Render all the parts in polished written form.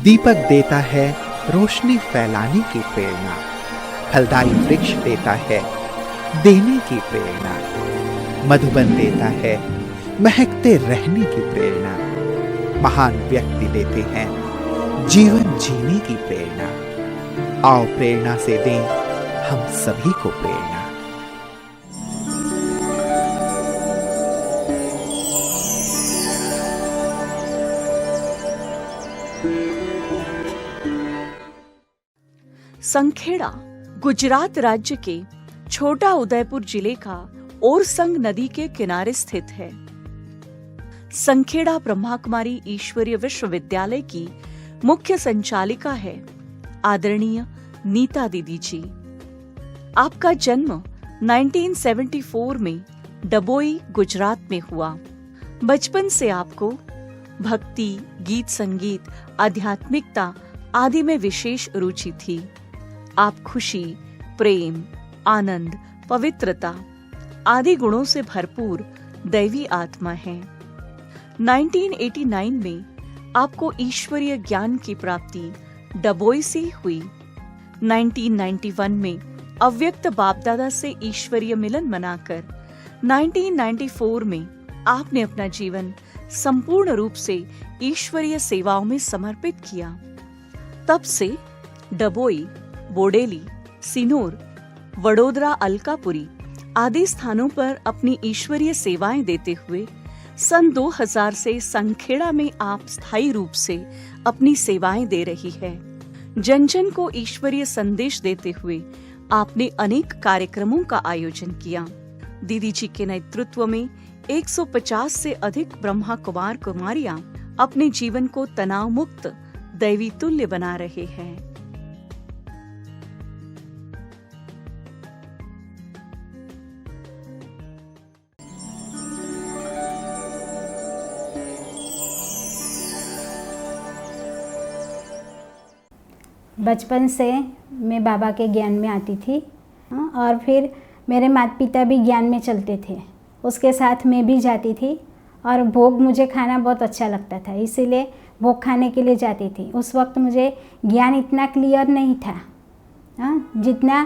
दीपक देता है रोशनी फैलाने की प्रेरणा, फलदायी वृक्ष देता है देने की प्रेरणा, मधुबन देता है महकते रहने की प्रेरणा, महान व्यक्ति देते हैं जीवन जीने की प्रेरणा। आओ प्रेरणा से दें हम सभी को प्रेरणा। संखेड़ा गुजरात राज्य के छोटा उदयपुर जिले का ओरसंग नदी के किनारे स्थित है। संखेड़ा ब्रह्मा कुमारी ईश्वरीय विश्वविद्यालय की मुख्य संचालिका है आदरणीय नीता दीदी जी। आपका जन्म 1974 में डबोई गुजरात में हुआ। बचपन से आपको भक्ति, गीत संगीत, आध्यात्मिकता आदि में विशेष रुचि थी। आप खुशी, प्रेम, आनंद, पवित्रता आदि गुणों से भरपूर दैवी आत्मा हैं। 1989 में आपको ईश्वरीय ज्ञान की प्राप्ति डबोई से हुई। 1991 में अव्यक्त बापदादा से ईश्वरीय मिलन मनाकर 1994 में आपने अपना जीवन संपूर्ण रूप से ईश्वरीय सेवाओं में समर्पित किया। तब से डबोई, बोडेली, सिनोर, वडोदरा, अलकापुरी आदि स्थानों पर अपनी ईश्वरीय सेवाएं देते हुए सन 2000 से संखेड़ा में आप स्थायी रूप से अपनी सेवाएं दे रही है। जन जन को ईश्वरीय संदेश देते हुए आपने अनेक कार्यक्रमों का आयोजन किया। दीदी जी के नेतृत्व में 150 से अधिक ब्रह्मा कुमार कुमारियां अपने जीवन को तनाव मुक्त दैवी तुल्य बना रहे हैं। बचपन से मैं बाबा के ज्ञान में आती थी और फिर मेरे माता पिता भी ज्ञान में चलते थे, उसके साथ मैं भी जाती थी। और भोग मुझे खाना बहुत अच्छा लगता था, इसीलिए भोग खाने के लिए जाती थी। उस वक्त मुझे ज्ञान इतना क्लियर नहीं था, जितना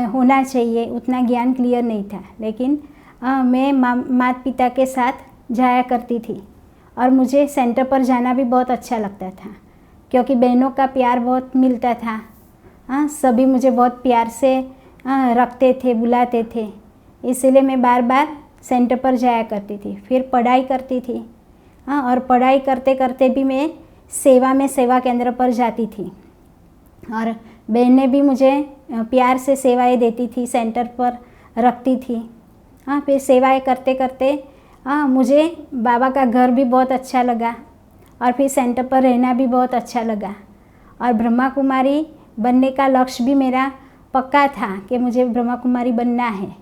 होना चाहिए उतना ज्ञान क्लियर नहीं था। लेकिन मैं माता पिता के साथ जाया करती थी और मुझे सेंटर पर जाना भी बहुत अच्छा लगता था, क्योंकि बहनों का प्यार बहुत मिलता था। सभी मुझे बहुत प्यार से रखते थे, बुलाते थे, इसीलिए मैं बार बार सेंटर पर जाया करती थी। फिर पढ़ाई करती थी और पढ़ाई करते करते भी मैं सेवा केंद्र पर जाती थी और बहनें भी मुझे प्यार से सेवाएं देती थी, सेंटर पर रखती थी। फिर सेवाएं करते करते मुझे बाबा का घर भी बहुत अच्छा लगा और फिर सेंटर पर रहना भी बहुत अच्छा लगा। और ब्रह्मा कुमारी बनने का लक्ष्य भी मेरा पक्का था कि मुझे ब्रह्मा कुमारी बनना है,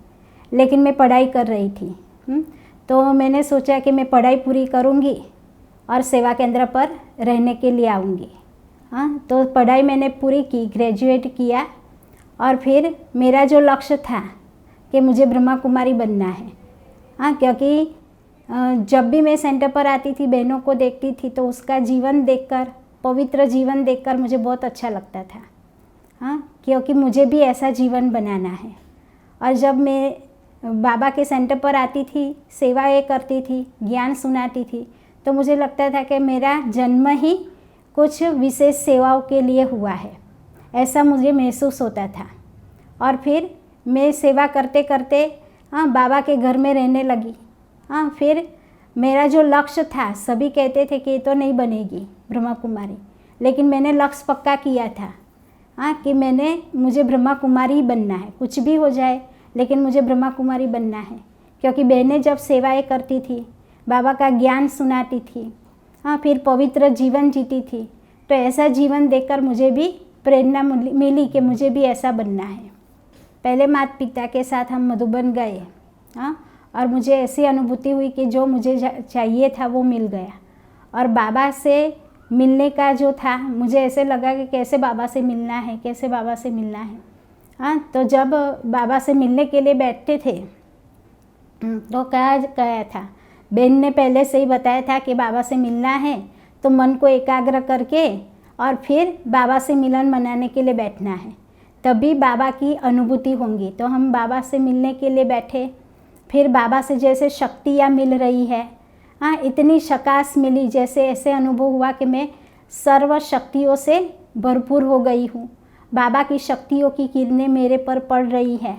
लेकिन मैं पढ़ाई कर रही थी। तो मैंने सोचा कि मैं पढ़ाई पूरी करूँगी और सेवा केंद्र पर रहने के लिए आऊँगी। तो पढ़ाई मैंने पूरी की, ग्रेजुएट किया और फिर मेरा जो लक्ष्य था कि मुझे ब्रह्मा कुमारी बनना है। क्योंकि जब भी मैं सेंटर पर आती थी, बहनों को देखती थी, तो उसका जीवन देखकर, पवित्र जीवन देखकर मुझे बहुत अच्छा लगता था। क्योंकि मुझे भी ऐसा जीवन बनाना है। और जब मैं बाबा के सेंटर पर आती थी, सेवाएं करती थी, ज्ञान सुनाती थी, तो मुझे लगता था कि मेरा जन्म ही कुछ विशेष सेवाओं के लिए हुआ है, ऐसा मुझे महसूस होता था। और फिर मैं सेवा करते करते बाबा के घर में रहने लगी। फिर मेरा जो लक्ष्य था, सभी कहते थे कि ये तो नहीं बनेगी ब्रह्मा कुमारी, लेकिन मैंने लक्ष्य पक्का किया था कि मुझे ब्रह्मा कुमारी ही बनना है, कुछ भी हो जाए लेकिन मुझे ब्रह्मा कुमारी बनना है। क्योंकि बहनें जब सेवाएं करती थी, बाबा का ज्ञान सुनाती थी, फिर पवित्र जीवन जीती थी, तो ऐसा जीवन देखकर मुझे भी प्रेरणा मिली कि मुझे भी ऐसा बनना है। पहले माता पिता के साथ हम मधुबन गए और मुझे ऐसी अनुभूति हुई कि जो मुझे चाहिए था वो मिल गया। और बाबा से मिलने का जो था, मुझे ऐसे लगा कि कैसे बाबा से मिलना है, कैसे बाबा से मिलना है। तो जब बाबा से मिलने के लिए बैठते थे तो कहा था, बहन ने पहले से ही बताया था कि बाबा से मिलना है तो मन को एकाग्र करके और फिर बाबा से मिलन मनाने के लिए बैठना है, तभी बाबा की अनुभूति होंगी। तो हम बाबा से मिलने के लिए बैठे, फिर बाबा से जैसे शक्तियाँ मिल रही है, हाँ, इतनी शकास मिली, जैसे ऐसे अनुभव हुआ कि मैं सर्व शक्तियों से भरपूर हो गई हूँ। बाबा की शक्तियों की किरणें मेरे पर पड़ रही है।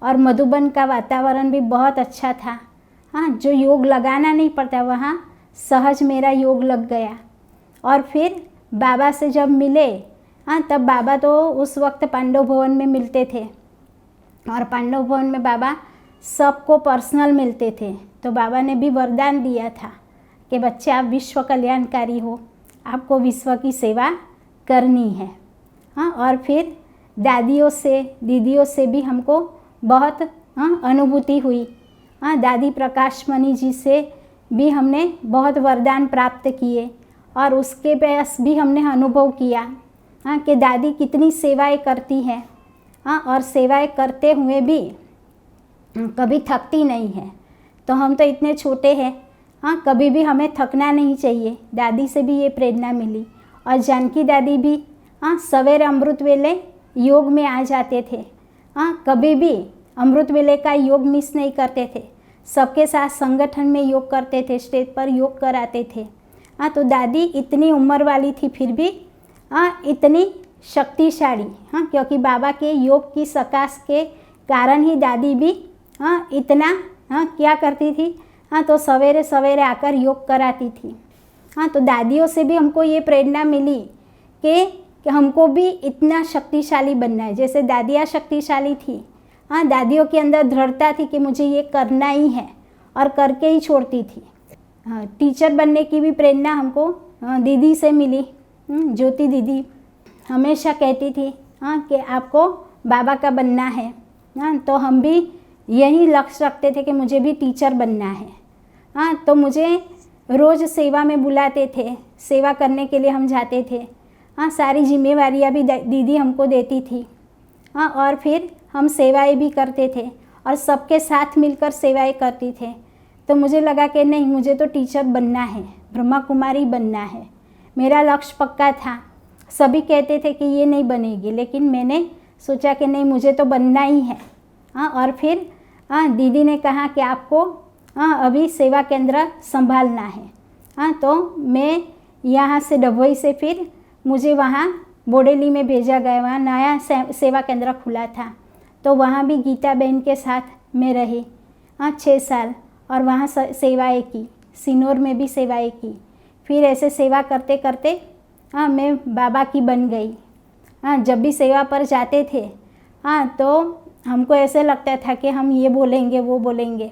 और मधुबन का वातावरण भी बहुत अच्छा था, हाँ, जो योग लगाना नहीं पड़ता, वहाँ सहज मेरा योग लग गया। और फिर बाबा से जब मिले, हाँ, तब बाबा तो उस वक्त पांडव भवन में मिलते थे, और पांडव भवन में बाबा सबको पर्सनल मिलते थे। तो बाबा ने भी वरदान दिया था कि बच्चे आप विश्व कल्याणकारी हो, आपको विश्व की सेवा करनी है, हाँ। और फिर दादियों से, दीदियों से भी हमको बहुत, हाँ, अनुभूति हुई, हाँ। दादी प्रकाशमणि जी से भी हमने बहुत वरदान प्राप्त किए, और उसके पास भी हमने अनुभव किया, हाँ, कि दादी कितनी सेवाएं करती हैं, हाँ, और सेवाएं करते हुए भी कभी थकती नहीं है। तो हम तो इतने छोटे हैं, हाँ, कभी भी हमें थकना नहीं चाहिए। दादी से भी ये प्रेरणा मिली। और जानकी दादी भी, हाँ, सवेरे अमृत वेले योग में आ जाते थे, हाँ, कभी भी अमृत वेले का योग मिस नहीं करते थे, सबके साथ संगठन में योग करते थे, स्टेज पर योग कराते थे, हाँ। तो दादी इतनी उम्र वाली थी फिर भी, हाँ, इतनी शक्तिशाली, हाँ, क्योंकि बाबा के योग की सकाश के कारण ही दादी भी, हाँ, इतना, हाँ, क्या करती थी, हाँ, तो सवेरे सवेरे आकर योग कराती थी, हाँ। तो दादियों से भी हमको ये प्रेरणा मिली कि हमको भी इतना शक्तिशाली बनना है, जैसे दादियाँ शक्तिशाली थी, हाँ। दादियों के अंदर दृढ़ता थी कि मुझे ये करना ही है, और करके ही छोड़ती थी, हाँ। टीचर बनने की भी प्रेरणा हमको, हाँ, दीदी से मिली। ज्योति दीदी हमेशा कहती थी, हाँ, कि आपको बाबा का बनना है, हाँ। तो हम भी यही लक्ष्य रखते थे कि मुझे भी टीचर बनना है, हाँ। तो मुझे रोज़ सेवा में बुलाते थे, सेवा करने के लिए हम जाते थे, हाँ। सारी जिम्मेवारियाँ भी दीदी हमको देती थी, हाँ। और फिर हम सेवाएं भी करते थे, और सबके साथ मिलकर सेवाएं करती थे। तो मुझे लगा कि नहीं, मुझे तो टीचर बनना है, ब्रह्मा कुमारी बनना है, मेरा लक्ष्य पक्का था। सभी कहते थे कि ये नहीं बनेगी, लेकिन मैंने सोचा कि नहीं, मुझे तो बनना ही है, हाँ। और फिर, हाँ, दीदी ने कहा कि आपको, हाँ, अभी सेवा केंद्र संभालना है, हाँ। तो मैं यहाँ से डभोई से फिर मुझे वहाँ बोडेली में भेजा गया, वहाँ नया सेवा केंद्र खुला था। तो वहाँ भी गीता बहन के साथ मैं रही, हाँ, 6 साल, और वहाँ सेवाएं की, सिनोर में भी सेवाएं की। फिर ऐसे सेवा करते करते, हाँ, मैं बाबा की बन गई, हाँ। जब भी सेवा पर जाते थे, हाँ, तो हमको ऐसे लगता था कि हम ये बोलेंगे वो बोलेंगे,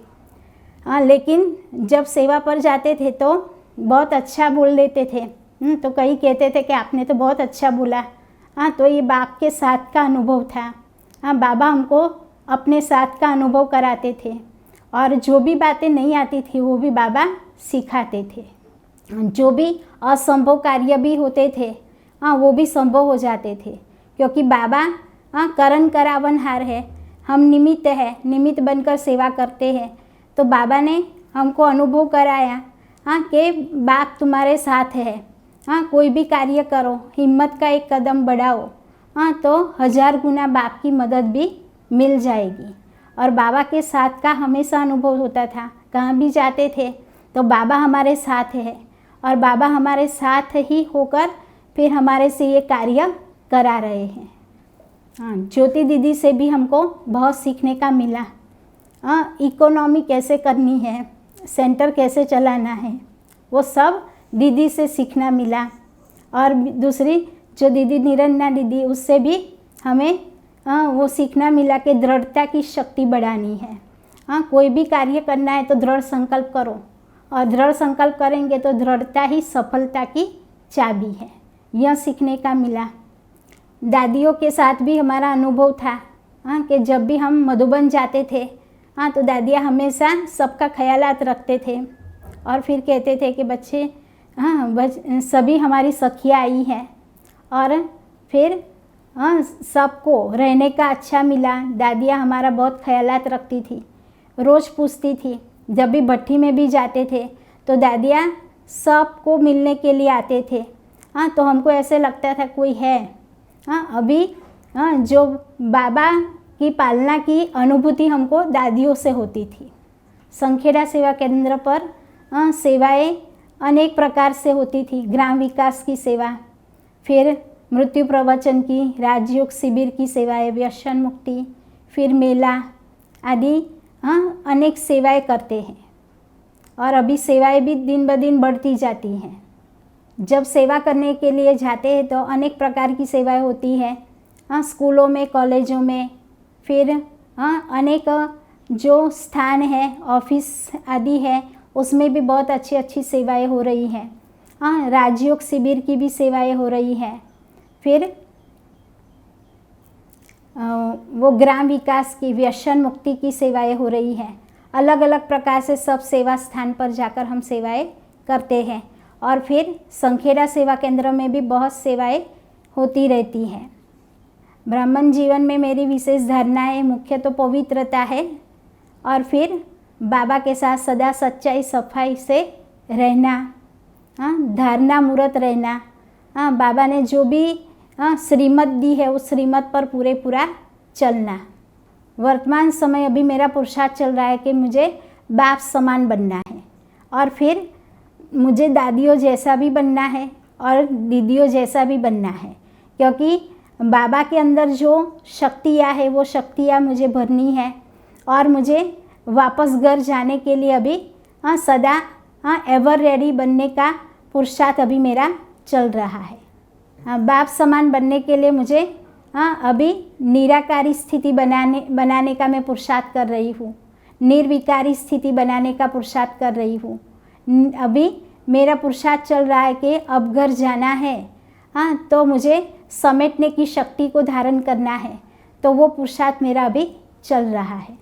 हाँ। लेकिन जब सेवा पर जाते थे तो बहुत अच्छा बोल लेते थे, तो कई कहते थे कि आपने तो बहुत अच्छा बोला, हाँ। तो ये बाप के साथ का अनुभव था, हाँ। बाबा हमको अपने साथ का अनुभव कराते थे, और जो भी बातें नहीं आती थी वो भी बाबा सिखाते थे। जो भी असंभव कार्य भी होते थे, हाँ, वो भी संभव हो जाते थे, क्योंकि बाबा, हाँ, करण करावनहार है, हम निमित्त है, निमित्त बनकर सेवा करते हैं। तो बाबा ने हमको अनुभव कराया, हाँ, कि बाप तुम्हारे साथ है, हाँ। कोई भी कार्य करो, हिम्मत का एक कदम बढ़ाओ, हाँ, तो 1000 गुना बाप की मदद भी मिल जाएगी। और बाबा के साथ का हमेशा अनुभव होता था, कहाँ भी जाते थे तो बाबा हमारे साथ है, और बाबा हमारे साथ ही होकर फिर हमारे से ये कार्य करा रहे हैं, हाँ। ज्योति दीदी से भी हमको बहुत सीखने का मिला, हाँ। इकोनॉमी कैसे करनी है, सेंटर कैसे चलाना है, वो सब दीदी से सीखना मिला। और दूसरी जो दीदी निरंजना दीदी, उससे भी हमें, हाँ, वो सीखना मिला कि दृढ़ता की शक्ति बढ़ानी है, हाँ। कोई भी कार्य करना है तो दृढ़ संकल्प करो, और दृढ़ संकल्प करेंगे तो दृढ़ता ही सफलता की चाबी है, यह सीखने का मिला। दादियों के साथ भी हमारा अनुभव था, हाँ, कि जब भी हम मधुबन जाते थे, हाँ, तो दादियाँ हमेशा सबका ख्यालात रखते थे, और फिर कहते थे कि बच्चे, हाँ, सभी हमारी सखियाँ आई हैं, और फिर, हाँ, सबको रहने का अच्छा मिला। दादियाँ हमारा बहुत ख्यालात रखती थी, रोज़ पूछती थी। जब भी भट्टी में भी जाते थे तो दादियाँ सबको मिलने के लिए आते थे, हाँ, तो हमको ऐसे लगता था कोई है। हाँ, अभी जो बाबा की पालना की अनुभूति हमको दादियों से होती थी। संखेड़ा सेवा केंद्र पर सेवाएं अनेक प्रकार से होती थी। ग्राम विकास की सेवा, फिर मृत्यु प्रवचन की, राजयोग शिविर की सेवाएं, व्यसन मुक्ति, फिर मेला आदि अनेक सेवाएं करते हैं। और अभी सेवाएं भी दिन ब दिन बढ़ती जाती हैं। जब सेवा करने के लिए जाते हैं तो अनेक प्रकार की सेवाएं होती हैं, स्कूलों में, कॉलेजों में, फिर अनेक जो स्थान है, ऑफिस आदि है, उसमें भी बहुत अच्छी अच्छी सेवाएं हो रही हैं। राजयोग शिविर की भी सेवाएं हो रही हैं। फिर वो ग्राम विकास की, व्यसन मुक्ति की सेवाएं हो रही हैं। अलग अलग प्रकार से सब सेवा स्थान पर जाकर हम सेवाएं करते हैं। और फिर संखेड़ा सेवा केंद्र में भी बहुत सेवाएं होती रहती हैं। ब्राह्मण जीवन में मेरी विशेष धारणाएं मुख्य तो पवित्रता है, और फिर बाबा के साथ सदा सच्चाई सफाई से रहना, धारणा मूर्त रहना, बाबा ने जो भी श्रीमत दी है उस श्रीमत पर पूरा चलना। वर्तमान समय अभी मेरा पुरुषार्थ चल रहा है कि मुझे बाप समान बनना है, और फिर मुझे दादियों जैसा भी बनना है और दीदियों जैसा भी बनना है, क्योंकि बाबा के अंदर जो शक्तियाँ है वो शक्तियाँ मुझे भरनी है। और मुझे वापस घर जाने के लिए अभी सदा एवर रेडी बनने का पुरुषार्थ अभी मेरा चल रहा है। बाप समान बनने के लिए मुझे अभी निराकारी स्थिति बनाने का मैं पुरुषार्थ कर रही हूँ, निर्विकारी स्थिति बनाने का पुरुषार्थ कर रही हूँ। अभी मेरा पुरुषार्थ चल रहा है कि अब घर जाना है, तो मुझे समेटने की शक्ति को धारण करना है, तो वो पुरुषार्थ मेरा अभी चल रहा है।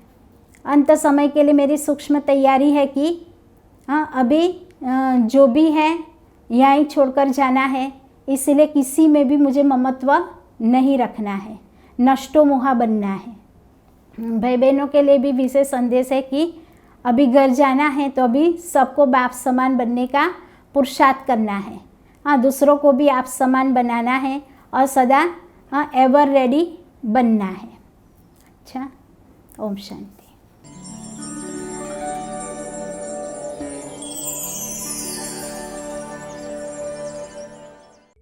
अंत समय के लिए मेरी सूक्ष्म तैयारी है कि अभी जो भी है यहाँ ही छोड़कर जाना है, इसलिए किसी में भी मुझे ममत्व नहीं रखना है, नष्टो मोहा बनना है। भाई बहनों के लिए भी विशेष संदेश है कि अभी घर जाना है तो अभी सबको बाप समान बनने का पुरुषार्थ करना है। दूसरों को भी आप समान बनाना है और सदा एवर रेडी बनना है। अच्छा, ओम शांति।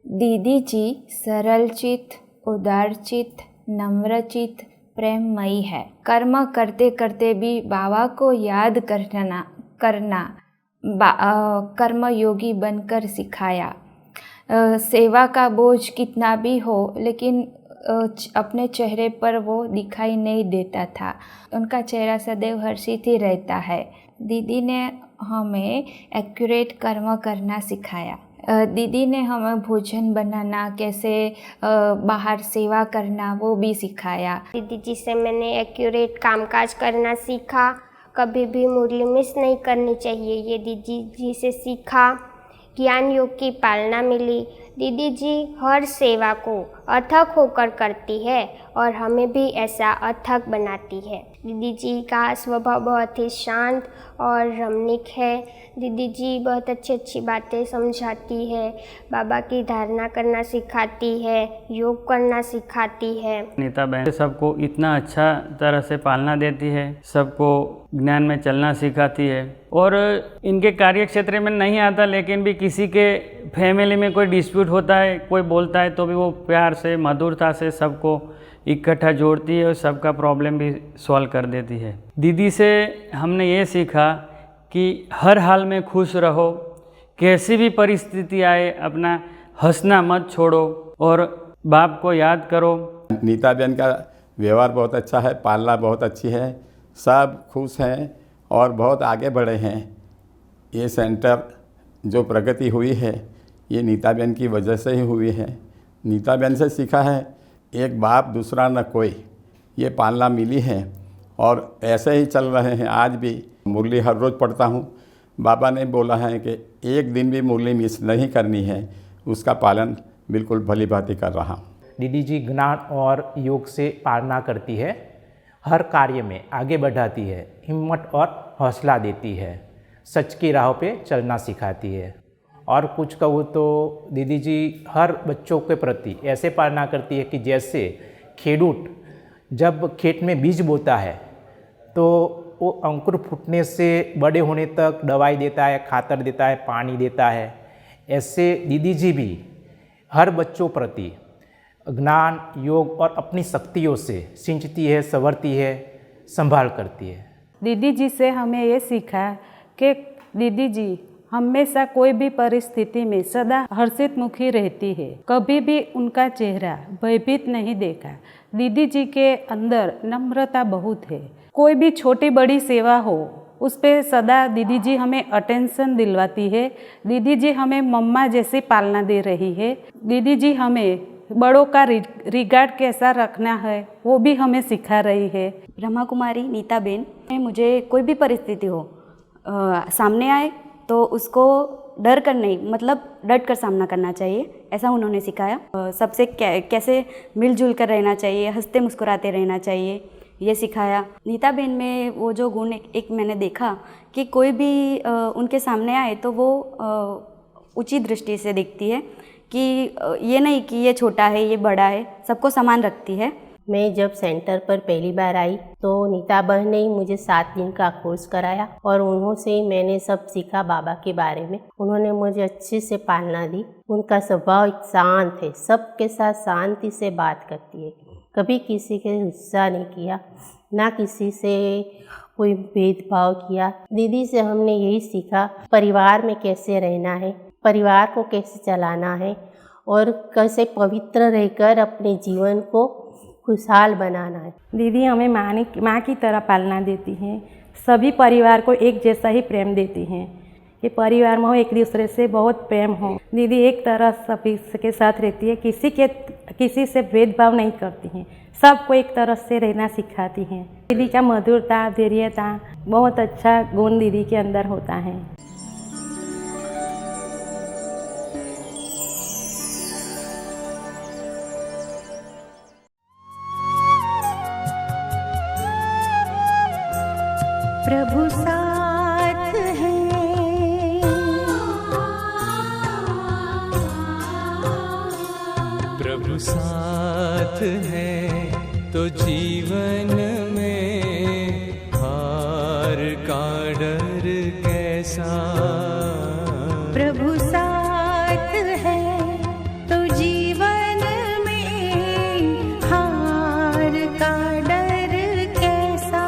दीदी जी सरलचित, उदारचित, नम्रचित, प्रेममयी है। कर्म करते करते भी बाबा को याद करना कर्मयोगी बनकर सिखाया। सेवा का बोझ कितना भी हो लेकिन अपने चेहरे पर वो दिखाई नहीं देता था। उनका चेहरा सदैव हर्षित ही रहता है। दीदी ने हमें एक्यूरेट कर्म करना सिखाया। दीदी ने हमें भोजन बनाना, कैसे बाहर सेवा करना वो भी सिखाया। दीदी जी से मैंने एक्यूरेट कामकाज करना सीखा, कभी भी मुरली मिस नहीं करनी चाहिए, ये दीदी जी से सीखा। ज्ञान योग की पालना मिली। दीदी जी हर सेवा को अथक होकर करती है और हमें भी ऐसा अथक बनाती है। दीदी जी का स्वभाव बहुत ही शांत और रमणीक है। दीदी जी बहुत अच्छी अच्छी बातें समझाती है, बाबा की धारणा करना सिखाती है, योग करना सिखाती है। नीता बहन सबको इतना अच्छा तरह से पालना देती है, सबको ज्ञान में चलना सिखाती है। और इनके कार्य क्षेत्र में नहीं आता, लेकिन भी किसी के फैमिली में कोई डिस्प्यूट होता है, कोई बोलता है तो भी वो प्यार से मधुरता से सबको इकट्ठा जोड़ती है और सबका प्रॉब्लम भी सॉल्व कर देती है। दीदी से हमने ये सीखा कि हर हाल में खुश रहो, कैसी भी परिस्थिति आए अपना हंसना मत छोड़ो और बाप को याद करो। नीता बहन का व्यवहार बहुत अच्छा है, पालना बहुत अच्छी है, सब खुश हैं और बहुत आगे बढ़े हैं। ये सेंटर जो प्रगति हुई है ये नीता बहन की वजह से ही हुई है। नीता बहन से सीखा है एक बाप दूसरा न कोई, ये पालना मिली है और ऐसे ही चल रहे हैं। आज भी मुरली हर रोज़ पढ़ता हूँ। बाबा ने बोला है कि एक दिन भी मुरली मिस नहीं करनी है, उसका पालन बिल्कुल भली भांति कर रहा हूँ। दीदी जी ज्ञान और योग से पालना करती है, हर कार्य में आगे बढ़ाती है, हिम्मत और हौसला देती है, सच की राह पे चलना सिखाती है और कुछ कहूँ तो दीदी जी हर बच्चों के प्रति ऐसे पालना करती है कि जैसे खेडूत जब खेत में बीज बोता है तो वो अंकुर फूटने से बड़े होने तक दवाई देता है, खातर देता है, पानी देता है, ऐसे दीदी जी भी हर बच्चों प्रति ज्ञान, योग और अपनी शक्तियों से सिंचती है, संवरती है, संभाल करती है। दीदी जी से हमें ये सीखा कि दीदी जी हमेशा कोई भी परिस्थिति में सदा हर्षित मुखी रहती है, कभी भी उनका चेहरा भयभीत नहीं देखा। दीदी जी के अंदर नम्रता बहुत है, कोई भी छोटी बड़ी सेवा हो उस पर सदा दीदी जी हमें अटेंशन दिलवाती है। दीदी जी हमें मम्मा जैसी पालना दे रही है। दीदी जी हमें बड़ों का रिगार्ड कैसा रखना है वो भी हमें सिखा रही है। ब्रह्मा कुमारी नीता बेन, मुझे कोई भी परिस्थिति हो सामने आए तो उसको डर कर नहीं, मतलब डट कर सामना करना चाहिए, ऐसा उन्होंने सिखाया। सबसे कैसे मिलजुल कर रहना चाहिए, हंसते मुस्कुराते रहना चाहिए, ये सिखाया। नीता बेन में वो जो गुण एक मैंने देखा कि कोई भी उनके सामने आए तो वो उचित दृष्टि से देखती है कि ये नहीं कि ये छोटा है, ये बड़ा है, सबको समान रखती है। मैं जब सेंटर पर पहली बार आई तो नीता बहन ने ही मुझे 7 दिन का कोर्स कराया और उन्हों से मैंने सब सीखा बाबा के बारे में। उन्होंने मुझे अच्छे से पालना दी। उनका स्वभाव शांत है, सबके साथ शांति से बात करती है, कभी किसी के गुस्सा नहीं किया, ना किसी से कोई भेदभाव किया। दीदी से हमने यही सीखा परिवार में कैसे रहना है, परिवार को कैसे चलाना है और कैसे पवित्र रहकर अपने जीवन को खुशहाल बनाना है। दीदी हमें माँ की तरह पालना देती हैं, सभी परिवार को एक जैसा ही प्रेम देती हैं कि परिवार में हो, एक दूसरे से बहुत प्रेम हो। दीदी एक तरह सभी के साथ रहती है, किसी से भेदभाव नहीं करती हैं, सबको एक तरह से रहना सिखाती हैं। दीदी का मधुरता, धैर्यता बहुत अच्छा गुण दीदी के अंदर होता है। प्रभु साथ है, प्रभु साथ है तो जीवन में हार का डर कैसा। प्रभु साथ है तो जीवन में हार का डर कैसा।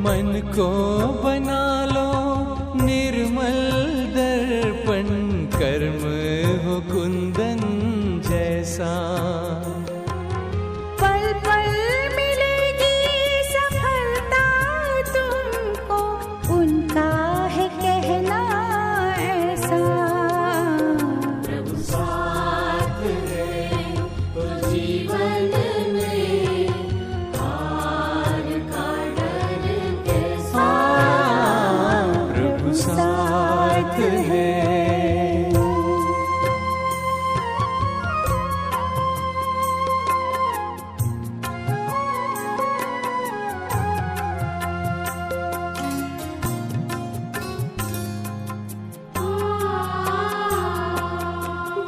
मन को बना लो निर्मल दर्पण, कर्म हो कुंदन जैसा। पल पल मिलेगी सफलता तुमको, उनका है कहना ऐसा। प्रभु साथ है तो जीवन में हार का डर कैसा। प्रभु साथ है।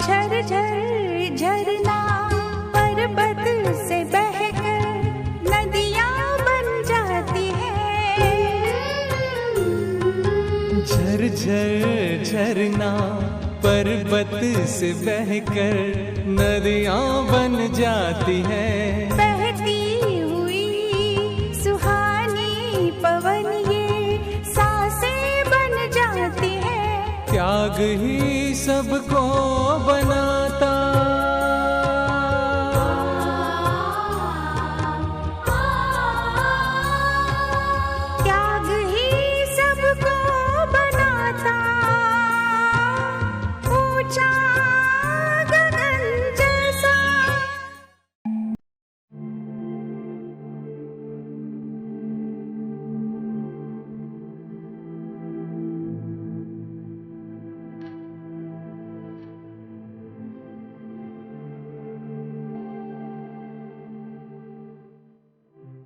झर झर झरना पर्वत से बहकर नदियाँ बन जाती है। झर झर झरना पर्वत से बहकर नदियाँ बन जाती है। बहती हुई सुहानी पवन ये सांसें बन जाती है। त्याग ही सबको बना